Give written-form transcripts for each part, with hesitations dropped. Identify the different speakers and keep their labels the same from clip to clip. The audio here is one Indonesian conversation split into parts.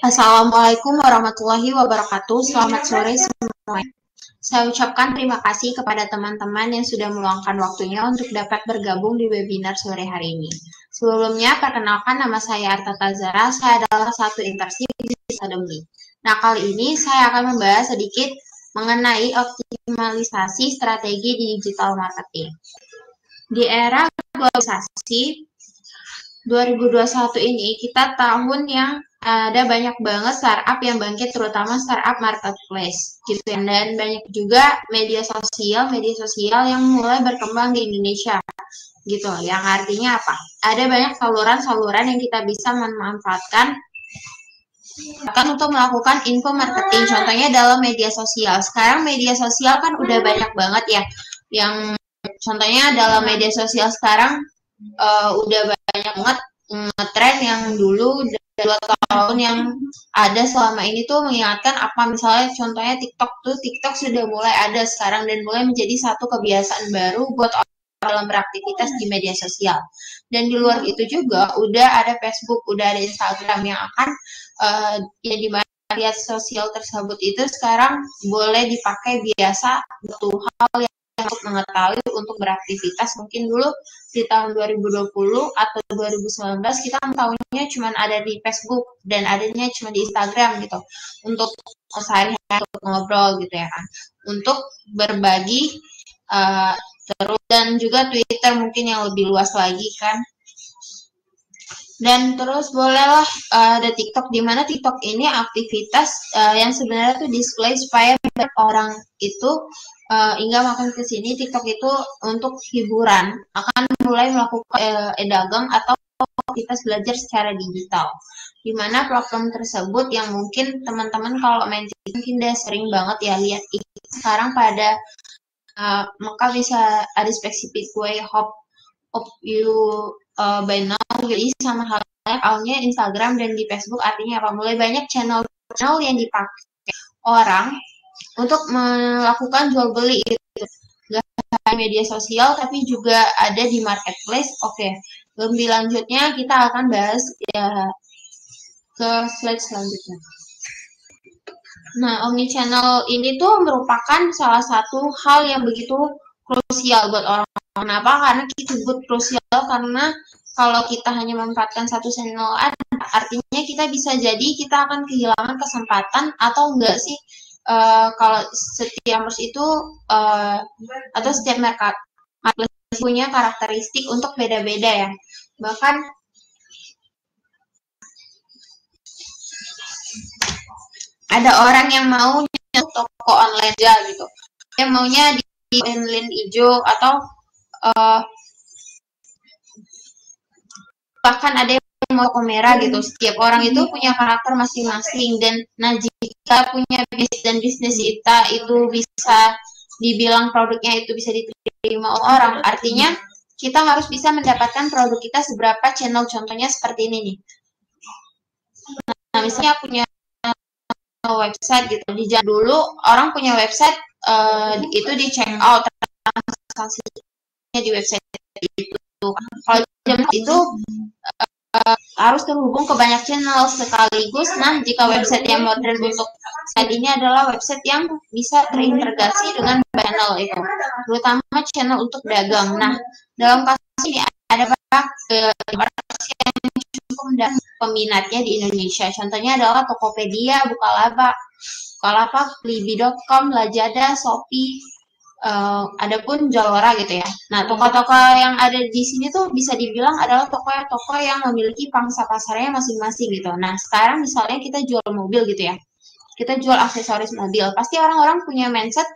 Speaker 1: Assalamualaikum warahmatullahi wabarakatuh. Selamat sore semua. Saya ucapkan terima kasih kepada teman-teman yang sudah meluangkan waktunya untuk dapat bergabung di webinar sore hari ini. Sebelumnya, perkenalkan nama saya Arta Tazara. Saya adalah satu internship di Academy. Nah, kali ini saya akan membahas sedikit mengenai optimalisasi strategi di digital marketing. Di era globalisasi 2021 ini kita tahun yang ada banyak banget startup yang bangkit, terutama startup marketplace gitu ya. Dan banyak juga media sosial yang mulai berkembang di Indonesia gitu. Yang artinya apa? Ada banyak saluran-saluran yang kita bisa memanfaatkan untuk melakukan info marketing. Contohnya dalam media sosial. Sekarang media sosial kan udah banyak banget ya. Yang contohnya dalam media sosial sekarang udah banyak banget ngetren yang dulu 2 tahun yang ada selama ini tuh mengingatkan apa, misalnya contohnya TikTok sudah mulai ada sekarang dan mulai menjadi satu kebiasaan baru buat orang dalam beraktivitas di media sosial. Dan di luar itu juga udah ada Facebook, udah ada Instagram yang akan yang dimana media sosial tersebut itu sekarang boleh dipakai biasa untuk hal yang untuk mengetahui, untuk beraktivitas. Mungkin dulu di tahun 2020 atau 2019 kita tahunya cuma ada di Facebook dan adanya cuma di Instagram gitu untuk sehari-hari untuk ngobrol gitu ya kan, untuk berbagi terus, dan juga Twitter mungkin yang lebih luas lagi kan. Dan terus bolehlah ada TikTok, di mana TikTok ini aktivitas yang sebenarnya tuh display supaya orang itu hingga makin ke sini. TikTok itu untuk hiburan, akan mulai melakukan dagang atau aktivitas belajar secara digital. Di mana platform tersebut yang mungkin teman-teman kalau main TikTok mungkin udah sering banget ya lihat sekarang pada maka bisa ada specific way of you by now, jadi sama halnya Instagram dan di Facebook. Artinya apa? Mulai banyak channel yang dipakai orang untuk melakukan jual beli itu. Gak hanya media sosial tapi juga ada di marketplace. Oke, lebih lanjutnya kita akan bahas ya ke slide selanjutnya. Nah, omnichannel ini tuh merupakan salah satu hal yang begitu krusial buat orang. Kenapa? Karena kita sebut krusial karena kalau kita hanya memanfaatkan satu channel artinya kita bisa jadi kita akan kehilangan kesempatan atau enggak sih kalau setiap itu atau setiap marketplace punya karakteristik untuk beda-beda ya. Bahkan ada orang yang mau toko online aja gitu, yang maunya di link hijau atau bahkan ada yang mau toko merah gitu. Setiap orang itu punya karakter masing-masing, dan nah jika punya bisnis kita itu bisa dibilang produknya itu bisa diterima orang, artinya kita harus bisa mendapatkan produk kita seberapa channel. Contohnya seperti ini nih. Nah, misalnya punya website gitu, di zaman dulu orang punya website itu di check out transaksinya di website itu. Kalau zaman itu harus terhubung ke banyak channel sekaligus. Nah, jika website yang modern untuk saat ini adalah website yang bisa terintegrasi dengan channel itu, terutama channel untuk dagang. Nah, dalam kasus ini ada yang cukup dan peminatnya di Indonesia. Contohnya adalah Tokopedia, Bukalapak, Libby.com, Lazada, Shopee, adapun Zalora gitu ya. Nah, toko-toko yang ada di sini tuh bisa dibilang adalah toko yang memiliki pangsa pasarnya masing-masing gitu. Nah, sekarang misalnya kita jual mobil gitu ya, kita jual aksesoris mobil, pasti orang-orang punya mindset,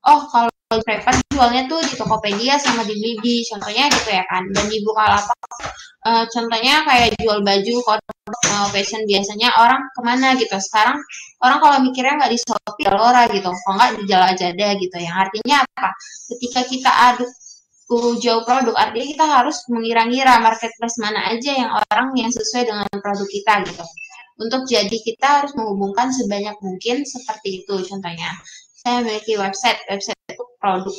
Speaker 1: oh kalau prefer jualnya tuh di Tokopedia sama di Libby, contohnya gitu ya kan. Dan di Bukalapak contohnya kayak jual baju, fashion, biasanya orang kemana gitu. Sekarang orang kalau mikirnya nggak di Shopee, Zalora gitu, kalau nggak di Lazada gitu. Yang artinya apa? Ketika kita aduk jauh produk, artinya kita harus mengira-ngira marketplace mana aja yang orang yang sesuai dengan produk kita gitu. Untuk jadi kita harus menghubungkan sebanyak mungkin seperti itu. Contohnya, saya memiliki website itu produk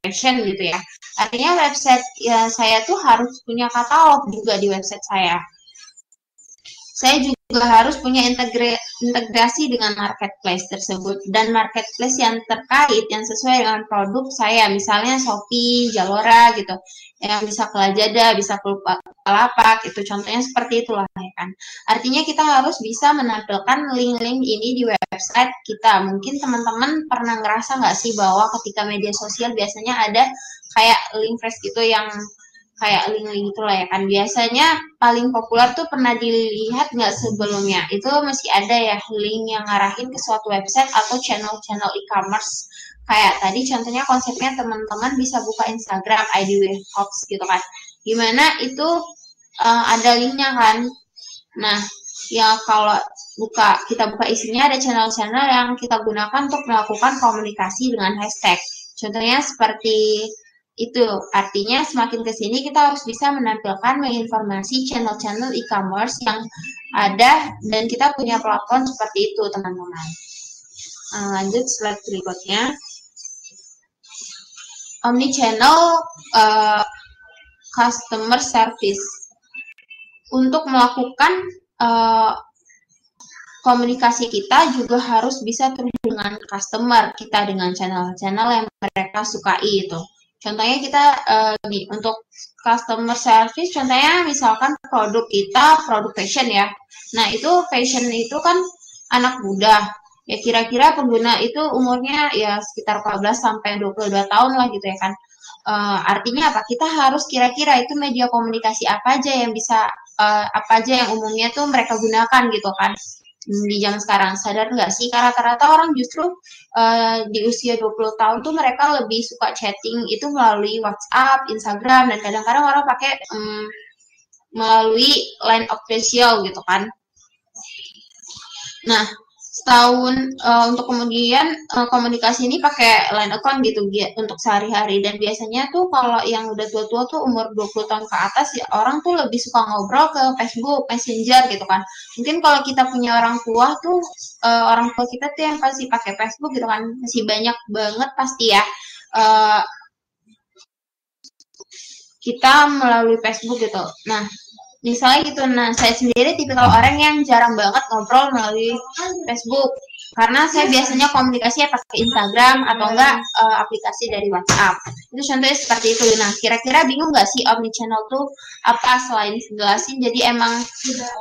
Speaker 1: fashion gitu ya. Artinya website ya saya tuh harus punya katalog juga di website saya. Saya juga juga harus punya integrasi dengan marketplace tersebut, dan marketplace yang terkait yang sesuai dengan produk saya, misalnya Shopee, Zalora gitu, yang bisa ke Lazada, bisa ke Bukalapak, itu contohnya seperti itulah ya kan. Artinya kita harus bisa menampilkan link-link ini di website kita. Mungkin teman-teman pernah ngerasa nggak sih bahwa ketika media sosial biasanya ada kayak link fresh gitu yang kayak link-link itu lah ya kan. Biasanya paling populer tuh pernah dilihat nggak sebelumnya? Itu masih ada ya link yang ngarahin ke suatu website atau channel-channel e-commerce. Kayak tadi contohnya konsepnya teman-teman bisa buka Instagram ID Webhouse gitu kan. Gimana itu ada linknya kan. Nah, ya kalau kita buka isinya ada channel-channel yang kita gunakan untuk melakukan komunikasi dengan hashtag. Contohnya seperti itu, artinya semakin ke sini kita harus bisa menampilkan menginformasi channel-channel e-commerce yang ada dan kita punya platform seperti itu, teman-teman. Lanjut slide berikutnya. Omnichannel customer service. Untuk melakukan komunikasi kita juga harus bisa terhubung dengan customer kita, dengan channel-channel yang mereka sukai itu. Contohnya kita untuk customer service, contohnya misalkan produk kita, produk fashion ya. Nah itu fashion itu kan anak muda, ya kira-kira pengguna itu umurnya ya sekitar 14 sampai 22 tahun lah gitu ya kan. Artinya apa? Kita harus kira-kira itu media komunikasi apa aja yang bisa, apa aja yang umumnya tuh mereka gunakan gitu kan. Di zaman sekarang, sadar nggak sih rata-rata orang justru di usia 20 tahun tuh mereka lebih suka chatting itu melalui WhatsApp, Instagram, dan kadang-kadang orang pakai melalui line official gitu kan. Nah, setahun untuk kemudian komunikasi ini pakai line account gitu untuk sehari-hari, dan biasanya tuh kalau yang udah tua-tua tuh umur 20 tahun ke atas ya orang tuh lebih suka ngobrol ke Facebook, Messenger gitu kan. Mungkin kalau kita punya orang tua tuh orang tua kita tuh yang pasti pakai Facebook gitu kan, masih banyak banget pasti ya kita melalui Facebook gitu. Nah, misalnya gitu, nah saya sendiri tipikal orang yang jarang banget ngobrol melalui Facebook, karena saya biasanya komunikasinya pakai Instagram atau enggak aplikasi dari WhatsApp. Itu contohnya seperti itu. Nah, kira-kira bingung nggak sih omnichannel tuh apa selain dijelasin? Jadi emang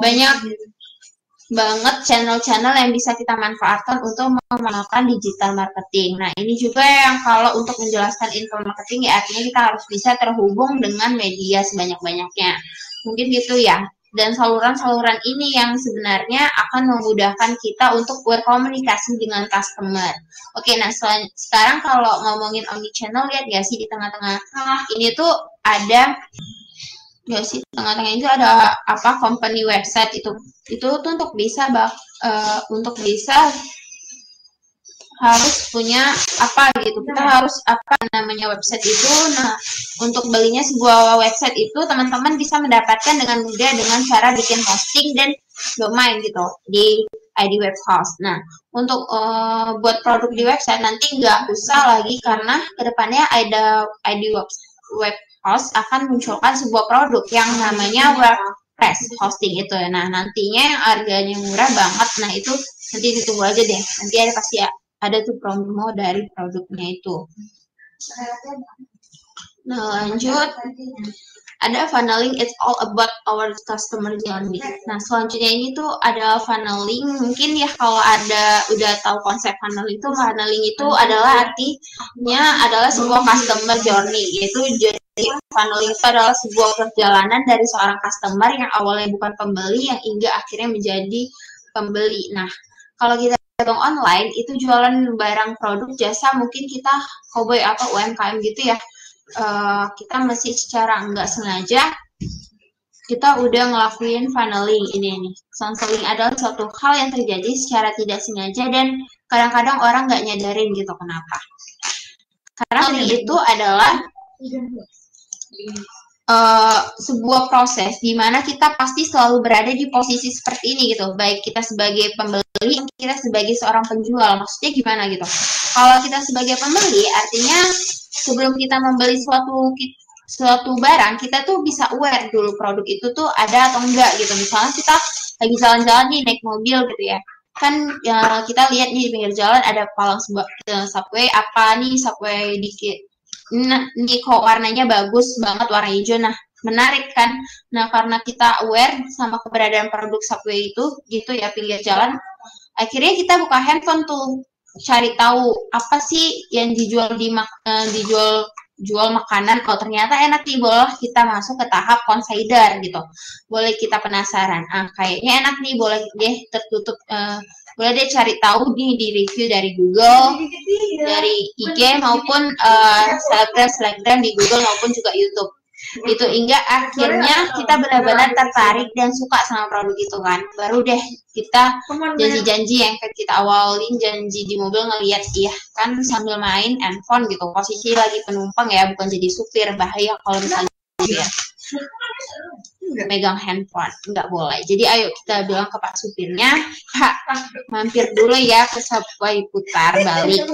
Speaker 1: banyak banget channel-channel yang bisa kita manfaatkan untuk melakukan digital marketing. Nah, ini juga yang kalau untuk menjelaskan info marketing ya artinya kita harus bisa terhubung dengan media sebanyak-banyaknya. Mungkin gitu ya. Dan saluran-saluran ini yang sebenarnya akan memudahkan kita untuk berkomunikasi dengan customer. Oke, nah sekarang kalau ngomongin omnichannel, lihat ya sih di tengah-tengah ini tuh ada ya sih, tengah-tengah itu ada apa, company website itu tuh untuk bisa harus punya apa gitu, kita harus apa namanya website itu. Nah, untuk belinya sebuah website itu teman-teman bisa mendapatkan dengan mudah dengan cara bikin hosting dan domain gitu di ID Webhouse. Nah, untuk buat produk di website nanti nggak usah lagi, karena kedepannya ada ID Webhouse akan munculkan sebuah produk yang namanya WordPress hosting itu. Nah, nantinya yang harganya murah banget. Nah, itu nanti ditunggu aja deh. Nanti ada tuh promo dari produknya itu. Nah, lanjut. Ada funneling, it's all about our customer journey. Nah, selanjutnya ini tuh ada funneling. Mungkin ya kalau udah tahu konsep funneling itu adalah artinya adalah sebuah customer journey, yaitu jadi funneling itu adalah sebuah perjalanan dari seorang customer yang awalnya bukan pembeli yang hingga akhirnya menjadi pembeli. Nah, kalau kita online itu jualan barang, produk, jasa, mungkin kita cowboy atau UMKM gitu ya, kita masih secara nggak sengaja kita udah ngelakuin funneling ini nih. Funneling adalah suatu hal yang terjadi secara tidak sengaja dan kadang-kadang orang nggak nyadarin gitu. Kenapa? Karena itu adalah sebuah proses di mana kita pasti selalu berada di posisi seperti ini gitu, baik kita sebagai pembeli, kita sebagai seorang penjual. Maksudnya gimana gitu? Kalau kita sebagai pembeli, artinya sebelum kita membeli suatu barang, kita tuh bisa aware dulu produk itu tuh ada atau enggak gitu. Misalnya kita lagi jalan-jalan nih naik mobil gitu ya. Kan ya, kita lihat nih di pinggir jalan ada palang subway, apa nih subway dikit. Nah, ini kok warnanya bagus banget, warna hijau. Nah, menarik kan. Nah, karena kita aware sama keberadaan produk subway itu gitu ya pinggir jalan, akhirnya kita buka handphone tuh cari tahu apa sih yang dijual jual makanan. Kalau ternyata enak nih, boleh kita masuk ke tahap consider gitu. Boleh kita penasaran, kayaknya enak nih, boleh deh tertutup, boleh deh cari tahu nih di review dari Google, dari IG maupun selebgram di Google maupun juga YouTube. Itu hingga akhirnya kita benar-benar tertarik dan suka sama produk itu kan. Baru deh kita janji-janji yang kita awalin, janji di mobil ngeliat iya kan sambil main handphone gitu, posisi lagi penumpang ya, bukan jadi supir. Bahaya kalau misalnya ya megang handphone, nggak boleh. Jadi ayo kita bilang ke Pak supirnya, Pak mampir dulu ya ke Subway, putar balik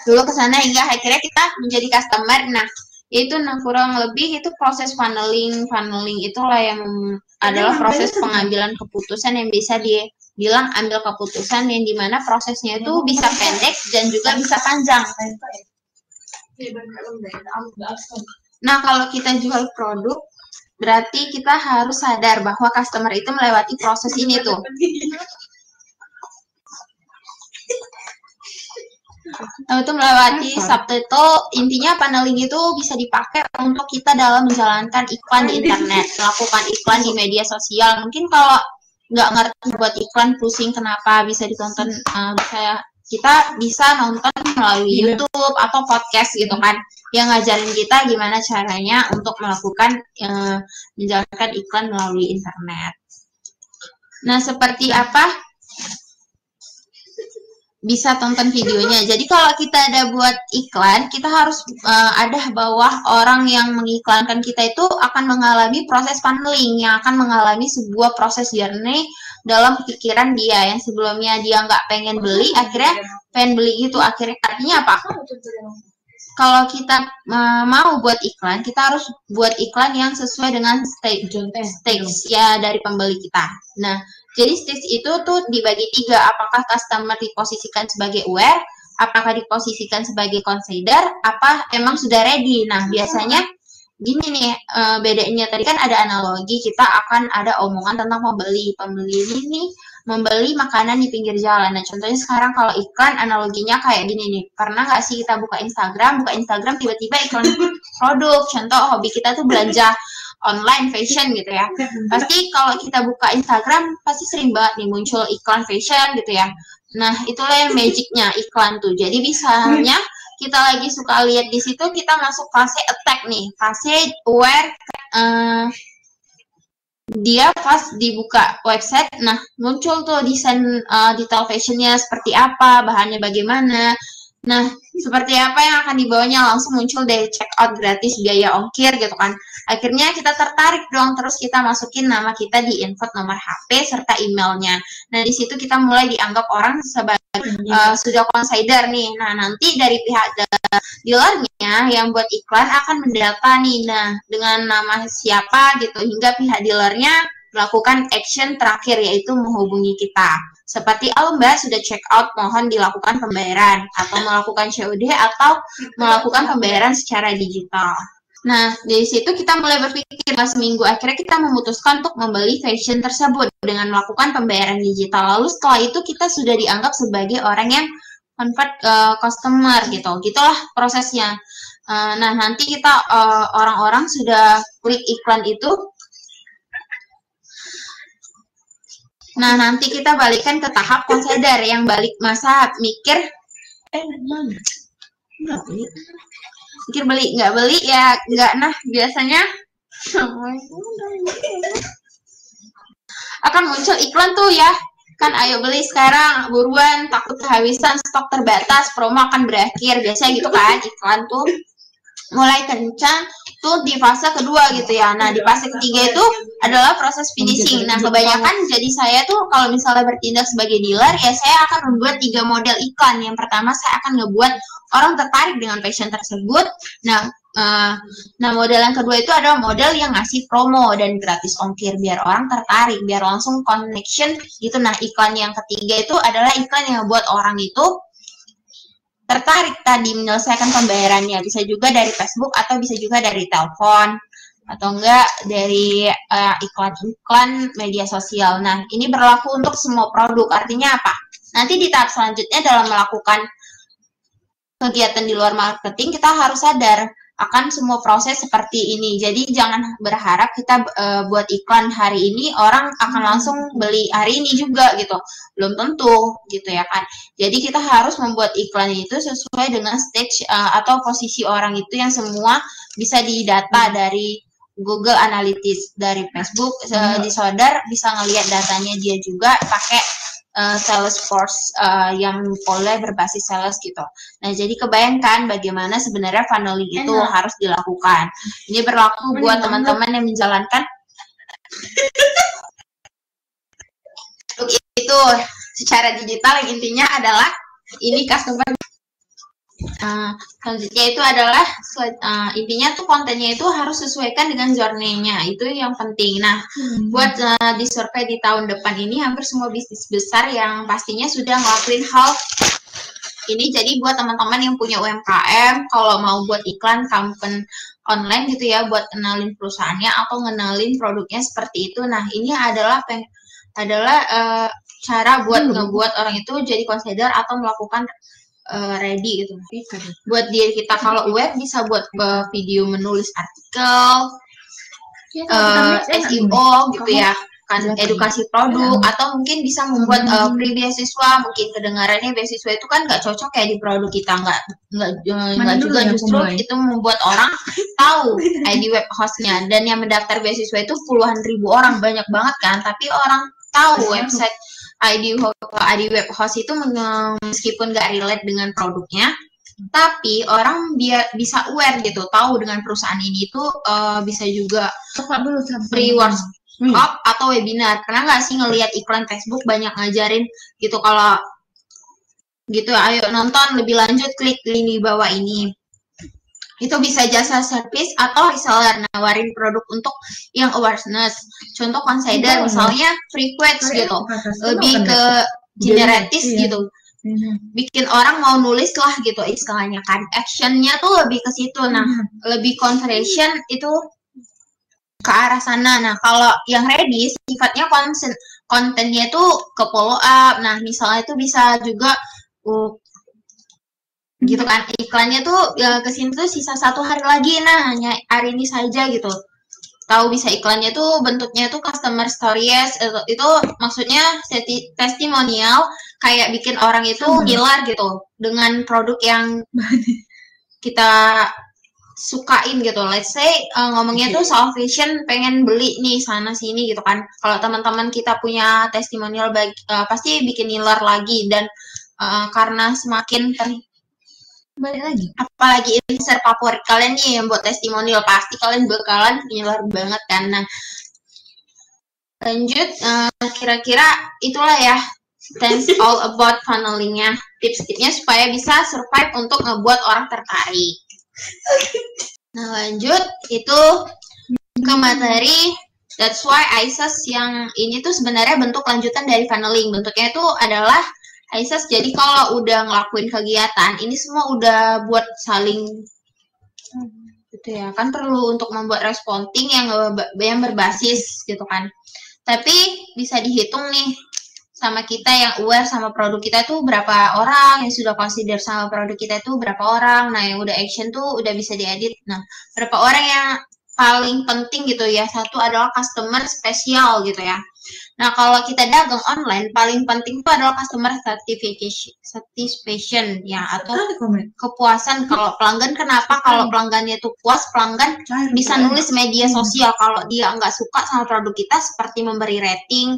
Speaker 1: dulu ke sana hingga akhirnya kita menjadi customer. Nah, itu kurang lebih itu proses funneling itulah yang adalah proses pengambilan keputusan yang bisa dibilang ambil keputusan, yang dimana prosesnya itu bisa pendek dan juga bisa panjang. Nah, kalau kita jual produk berarti kita harus sadar bahwa customer itu melewati proses ini tuh. Itu melewati subtitle itu, intinya paneling itu bisa dipakai untuk kita dalam menjalankan iklan di internet, melakukan iklan di media sosial. Mungkin kalau nggak ngerti buat iklan, pusing kenapa bisa ditonton, kita bisa nonton melalui YouTube atau podcast gitu kan, yang ngajarin kita gimana caranya untuk melakukan menjalankan iklan melalui internet. Nah, seperti apa? Bisa tonton videonya. Jadi kalau kita ada buat iklan, kita harus ada bawah orang yang mengiklankan kita itu akan mengalami proses funneling, yang akan mengalami sebuah proses journey dalam pikiran dia yang sebelumnya dia nggak pengen beli, akhirnya pengen beli gitu. Artinya apa? Kalau kita mau buat iklan, kita harus buat iklan yang sesuai dengan stage ya dari pembeli kita. Nah, jadi stage itu tuh dibagi 3. Apakah customer diposisikan sebagai aware, apakah diposisikan sebagai consider, apa emang sudah ready. Nah, biasanya gini nih, bedanya tadi kan ada analogi, kita akan ada omongan tentang pembeli. Pembeli ini membeli makanan di pinggir jalan. Nah, contohnya sekarang kalau iklan, analoginya kayak gini nih. Pernah nggak sih kita buka Instagram tiba-tiba iklan produk. Contoh hobi kita tuh belanja online fashion gitu ya. Pasti kalau kita buka Instagram pasti sering banget nih muncul iklan fashion gitu ya. Nah, itulah yang magicnya iklan tuh. Jadi misalnya kita lagi suka lihat di situ, kita masuk fase attack nih, fase aware. Dia pas dibuka website, nah muncul tuh desain detail fashionnya seperti apa, bahannya bagaimana. Nah, seperti apa yang akan dibawanya, langsung muncul deh checkout gratis, biaya ongkir gitu kan. Akhirnya kita tertarik dong, terus kita masukin nama kita di input nomor HP serta emailnya. Nah, di situ kita mulai dianggap orang sebagai sudah consider nih. Nah, nanti dari pihak dealernya yang buat iklan akan mendata nih, nah dengan nama siapa gitu, hingga pihak dealernya melakukan action terakhir yaitu menghubungi kita. Seperti, Mbak sudah check out, mohon dilakukan pembayaran, atau melakukan COD, atau melakukan pembayaran secara digital. Nah, dari situ kita mulai berpikir, seminggu akhirnya kita memutuskan untuk membeli fashion tersebut dengan melakukan pembayaran digital. Lalu setelah itu kita sudah dianggap sebagai orang yang convert customer gitu. Gitulah prosesnya. Nah, nanti kita orang-orang sudah klik iklan itu. Nah, nanti kita balikan ke tahap consider, yang balik masa mikir, mikir beli, nggak beli ya nggak. Nah, biasanya akan muncul iklan tuh ya, kan ayo beli sekarang, buruan, takut kehabisan, stok terbatas, promo akan berakhir, biasanya gitu kan iklan tuh. Mulai kencang tuh di fase kedua gitu ya. Nah, di fase ketiga itu adalah proses finishing. Nah, kebanyakan jadi saya tuh kalau misalnya bertindak sebagai dealer ya, saya akan membuat 3 model iklan. Yang pertama, saya akan ngebuat orang tertarik dengan fashion tersebut. Nah, Nah, model yang kedua itu adalah model yang ngasih promo dan gratis ongkir biar orang tertarik, biar langsung connection gitu. Nah, iklan yang ketiga itu adalah iklan yang buat orang itu tertarik tadi menyelesaikan pembayarannya. Bisa juga dari Facebook atau bisa juga dari telepon atau enggak dari iklan-iklan media sosial. Nah, ini berlaku untuk semua produk. Artinya apa? Nanti di tahap selanjutnya dalam melakukan kegiatan di luar marketing, kita harus sadar akan semua proses seperti ini. Jadi jangan berharap kita buat iklan hari ini orang akan langsung beli hari ini juga gitu. Belum tentu gitu ya kan. Jadi kita harus membuat iklan itu sesuai dengan stage atau posisi orang itu yang semua bisa didata dari Google Analytics, dari Facebook. Di Sodar bisa ngelihat datanya dia juga pakai Salesforce yang boleh berbasis sales gitu. Nah, jadi kebayangkan bagaimana sebenarnya funneling itu harus dilakukan. Ini berlaku buat teman-teman yang menjalankan itu secara digital, yang intinya adalah ini customer. Selanjutnya itu adalah intinya tuh kontennya itu harus sesuaikan dengan journey-nya, itu yang penting. Nah, buat di survei di tahun depan ini hampir semua bisnis besar yang pastinya sudah ngelakuin hal ini. Jadi buat teman-teman yang punya UMKM, kalau mau buat iklan campaign online gitu ya, buat kenalin perusahaannya atau ngenalin produknya seperti itu. Nah, ini adalah cara buat ngebuat orang itu jadi consider atau melakukan ready gitu. Buat diri kita kalau web bisa buat video menulis artikel, SEO gitu ya kan, edukasi produk, atau mungkin bisa membuat free beasiswa. Mungkin kedengarannya beasiswa itu kan nggak cocok ya di produk kita, nggak juga, justru itu membuat orang tahu ID web hostnya, dan yang mendaftar beasiswa itu puluhan ribu orang, banyak banget kan, tapi orang tahu website ID web host itu meskipun nggak relate dengan produknya, tapi orang bisa aware gitu, tahu dengan perusahaan ini tuh bisa juga free workshop atau webinar. Karena nggak sih ngelihat iklan Facebook banyak ngajarin gitu, kalau gitu ayo nonton lebih lanjut klik link di bawah ini. Itu bisa jasa service atau reseller nawarin produk untuk yang awareness. Contoh consider misalnya free quotes gitu, lebih ke generatif gitu, bikin orang mau nulis lah gitu istilahnya kan. Actionnya tuh lebih ke situ. Nah, lebih conversion itu ke arah sana. Nah, kalau yang ready sifatnya kontennya tuh ke follow up. Nah, misalnya itu bisa juga gitu kan, iklannya tuh ke sini tuh sisa 1 hari lagi, nah hanya hari ini saja gitu. Tahu bisa iklannya tuh bentuknya tuh customer stories, itu maksudnya testimonial, kayak bikin orang itu ngiler gitu dengan produk yang kita sukain gitu. Let's say ngomongnya tuh soal fashion, pengen beli nih sana sini gitu kan. Kalau teman-teman kita punya testimonial pasti bikin ngiler lagi, dan karena semakin balik lagi, apalagi insert favorit kalian nih yang buat testimonial, pasti kalian bakalan ngiler banget kan. Nah, lanjut, kira-kira itulah ya that's all about funnelingnya, tips-tipsnya supaya bisa survive untuk ngebuat orang tertarik. Nah, lanjut itu ke materi. That's why ISAS yang ini tuh sebenarnya bentuk lanjutan dari funneling. Bentuknya itu adalah ISAS, jadi kalau udah ngelakuin kegiatan, ini semua udah buat saling gitu ya kan, perlu untuk membuat responding yang berbasis gitu kan. Tapi bisa dihitung nih sama kita yang aware sama produk kita tuh berapa orang yang sudah consider sama produk kita tuh berapa orang. Nah, yang udah action tuh udah bisa diedit. Nah, berapa orang yang paling penting gitu ya, satu adalah customer spesial gitu ya. Nah, kalau kita dagang online, paling penting itu adalah customer satisfaction ya, atau kepuasan. Kalau pelanggan, kenapa? Kalau pelanggannya itu puas, pelanggan bisa nulis media sosial kalau dia nggak suka sama produk kita, seperti memberi rating.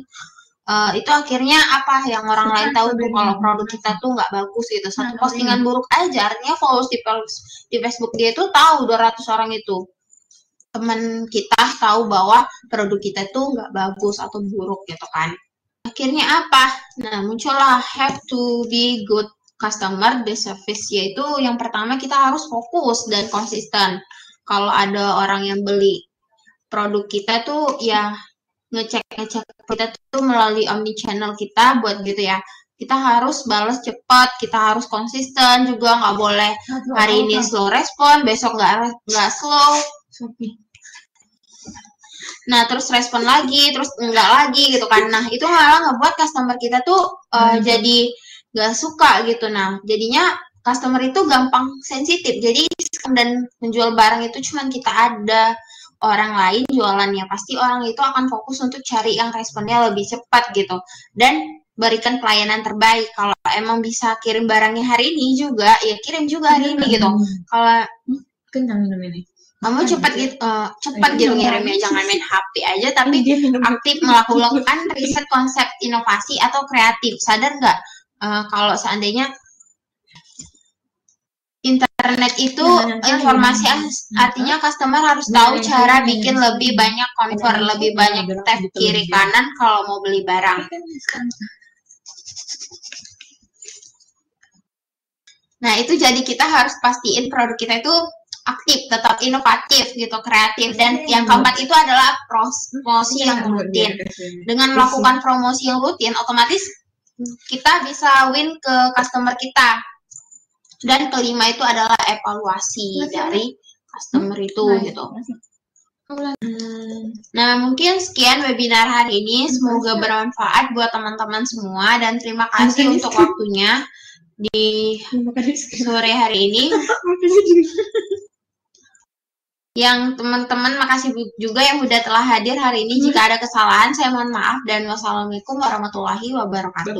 Speaker 1: Itu akhirnya apa yang orang lain tahu tuh kalau produk kita tuh nggak bagus gitu. Satu postingan buruk aja artinya followers di Facebook dia tuh tahu 200 orang itu teman kita tahu bahwa produk kita tuh nggak bagus atau buruk gitu kan. Akhirnya apa? Nah, muncullah have to be good customer the service, yaitu yang pertama kita harus fokus dan konsisten. Kalau ada orang yang beli produk kita tuh ya ngecek kita tuh melalui omni channel kita buat gitu ya. Kita harus balas cepat, kita harus konsisten juga, nggak boleh hari ini slow respon, besok nggak slow. Nah, terus respon lagi, terus enggak lagi gitu kan. Nah, itu malah ngebuat customer kita tuh jadi nggak suka gitu. Nah, jadinya customer itu gampang sensitif. Jadi, dan menjual barang itu cuman kita ada, orang lain jualannya. Pasti orang itu akan fokus untuk cari yang responnya lebih cepat gitu. Dan berikan pelayanan terbaik. Kalau emang bisa kirim barangnya hari ini juga, ya kirim juga hari ini gitu. Kalau
Speaker 2: kenyang minum ini.
Speaker 1: Kamu cepat gitu, ngirimnya, jangan main HP aja, tapi aktif melakukan riset konsep inovasi atau kreatif. Sadar nggak kalau seandainya internet itu informasi, artinya customer harus tahu cara bikin lebih banyak convert, lebih banyak tab kiri kanan kalau mau beli barang. Nah, itu jadi kita harus pastiin produk kita itu aktif, tetap inovatif gitu, kreatif. Dan yang keempat itu adalah promosi yang rutin. Dengan melakukan promosi yang rutin, otomatis kita bisa win ke customer kita. Dan kelima itu adalah evaluasi dari customer itu gitu. Nah, mungkin sekian webinar hari ini. Semoga bermanfaat buat teman-teman semua, dan terima kasih untuk waktunya di sore hari ini. Yang teman-teman makasih juga yang udah telah hadir hari ini. Jika ada kesalahan saya mohon maaf, dan wassalamualaikum warahmatullahi wabarakatuh.